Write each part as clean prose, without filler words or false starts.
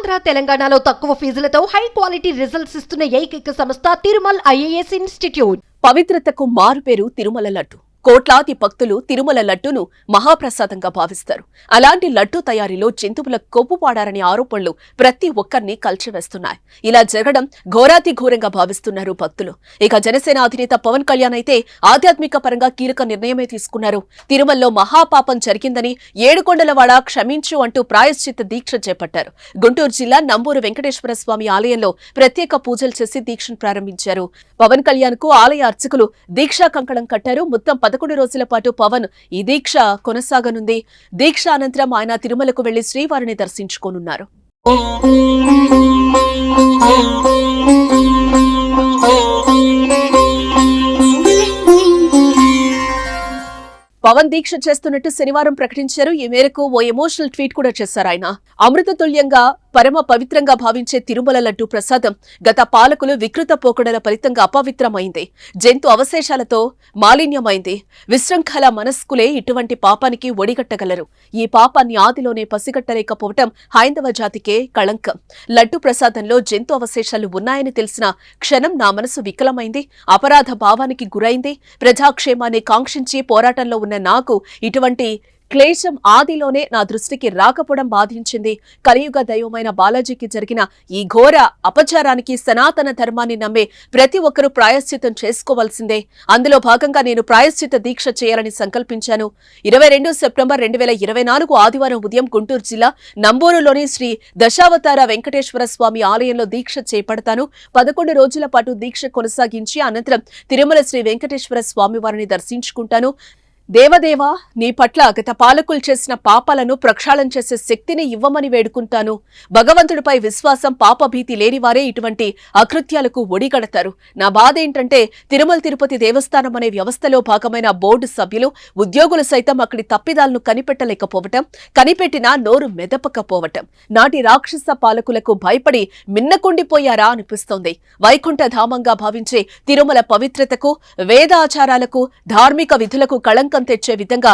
ఆంధ్ర తెలంగాణలో తక్కువ ఫీజులతో high quality results ఇస్తున్న ఏకైక సంస్థ తిరుమల్ ఐఏఎస్ ఇన్స్టిట్యూట్. పవిత్రతకు మారుపేరు తిరుమల లడ్డు. కోట్లాది భక్తులు తిరుమల లడ్డును మహాప్రసాదంగా భావిస్తారు. అలాంటి లడ్డు తయారీలో జంతువుల కొవ్వు వాడారనే ఆరోపణలు ప్రతి ఒక్కరిని కల్చివేస్తున్నాయి. ఇలా జరగడం ఘోరాతి ఘోరంగా భావిస్తున్నారు భక్తులు. ఇక జనసేన అధినేత పవన్ కళ్యాణ్ అయితే ఆధ్యాత్మిక పరంగా కీలక నిర్ణయమే తీసుకున్నారు. తిరుమలలో మహాపాపం జరిగిందని ఏడుకొండలవాడ క్షమించు అంటూ ప్రాయశ్చిత్త దీక్ష చేపట్టారు. గుంటూరు జిల్లా నంబూరు వెంకటేశ్వర స్వామి ఆలయంలో ప్రత్యేక పూజలు చేసి దీక్షను ప్రారంభించారు. పవన్ కళ్యాణ్ కు ఆలయ అర్చకులు దీక్షా కంకణం కట్టారు. మొత్తం 11 రోజుల పాటు పవన్ ఈ దీక్ష కొనసాగనుంది. దీక్ష అనంతరం ఆయన తిరుమలకు వెళ్లి శ్రీవారిని దర్శించుకోనున్నారు. పవన్ దీక్ష చేస్తున్నట్టు శనివారం ప్రకటించారు. ఈ మేరకు ఓ ఎమోషనల్ ట్వీట్ కూడా చేశారు ఆయన. అమృత తుల్యంగా పరమ పవిత్రంగా భావించే తిరుమల లడ్డు ప్రసాదం గత పాలకులు వికృత పోకడల ఫలితంగా అపవిత్రమైంది. జంతు అవశేషాలతో మాలిన్యమైంది. విశృంఖల మనస్కులే ఇటువంటి పాపానికి ఒడిగట్టగలరు. ఈ పాపాన్ని ఆదిలోనే పసిగట్టలేకపోవటం హైందవ జాతికే కళంకం. లడ్డు ప్రసాదంలో జంతు అవశేషాలు ఉన్నాయని తెలిసిన క్షణం నా మనసు వికలమైంది. అపరాధ భావానికి గురైంది. ప్రజాక్షేమాన్ని కాంక్షించి పోరాటంలో ఉన్న నాకు ఇటువంటి క్లేశం ఆదిలోనే నా దృష్టికి రాకపోవడం బాధించింది. కలియుగ దైవమైన బాలాజీకి జరిగిన ఈ ఘోర అపచారానికి సనాతన ధర్మాన్ని నమ్మే ప్రతి ఒక్కరూ ప్రాయశ్చిత్తం చేసుకోవాల్సిందే. అందులో భాగంగా నేను ప్రాయశ్చిత్త దీక్ష చేయాలని సంకల్పించాను. 22 సెప్టెంబర్ 2024 ఆదివారం ఉదయం గుంటూరు జిల్లా నంబూరులోని శ్రీ దశావతార వెంకటేశ్వర స్వామి ఆలయంలో దీక్ష చేపడతాను. 11 రోజుల పాటు దీక్ష కొనసాగించి అనంతరం తిరుమల శ్రీ వెంకటేశ్వర స్వామి వారిని దర్శించుకుంటాను. దేవదేవా, నీ పట్ల గత పాలకులు చేసిన పాపాలను ప్రక్షాళన చేసే శక్తిని ఇవ్వమని వేడుకుంటాను. భగవంతుడిపై విశ్వాసం, పాపభీతి లేనివారే ఇటువంటి అకృత్యాలకు ఒడిగడతారు. నా బాధ ఏంటంటే తిరుమల తిరుపతి దేవస్థానం అనే వ్యవస్థలో భాగమైన బోర్డు సభ్యులు, ఉద్యోగులు సైతం అక్కడి తప్పిదాలను కనిపెట్టలేకపోవటం, కనిపెట్టినా నోరు మెదపకపోవటం. నాటి రాక్షస పాలకులకు భయపడి మిన్నకుండిపోయారా అనిపిస్తోంది. వైకుంఠ ధామంగా భావించే తిరుమల పవిత్రతకు, వేదాచారాలకు, ధార్మిక విధులకు కళంకం తెచ్చే విధంగా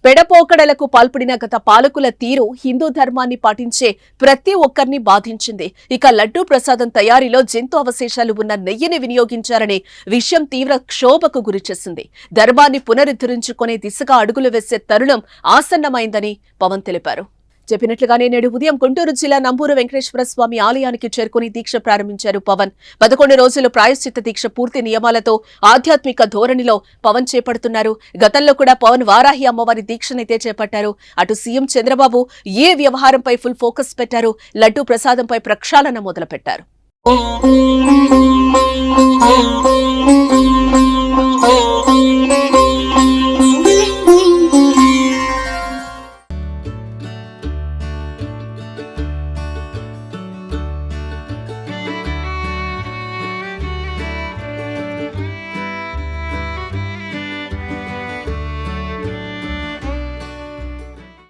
పెడపోకడలకు పాల్పడిన గత పాలకుల తీరు హిందూ ధర్మాన్ని పాటించే ప్రతి ఒక్కరిని బాధించింది. ఇక లడ్డూ ప్రసాదం తయారీలో జంతు అవశేషాలు ఉన్న నెయ్యిని వినియోగించారనే విషయం తీవ్ర క్షోభకు గురిచేసింది. ధర్మాన్ని పునరుద్ధరించుకునే దిశగా అడుగులు వేసే తరుణం ఆసన్నమైందని పవన్ తెలిపారు. చెప్పినట్లుగానే నేడు ఉదయం గుంటూరు జిల్లా నంబూరు వెంకటేశ్వర స్వామి ఆలయానికి చేరుకుని దీక్ష ప్రారంభించారు పవన్. 11 రోజులు ప్రాయశ్చిత్త దీక్ష పూర్తి నియమాలతో ఆధ్యాత్మిక ధోరణిలో పవన్ చేపడుతున్నారు. గతంలో కూడా పవన్ వారాహి అమ్మవారి దీక్షనైతే చేపట్టారు. అటు సీఎం చంద్రబాబు ఈ వ్యవహారంపై ఫుల్ ఫోకస్ పెట్టారు. లడ్డూ ప్రసాదంపై ప్రక్షాళన మొదలుపెట్టారు.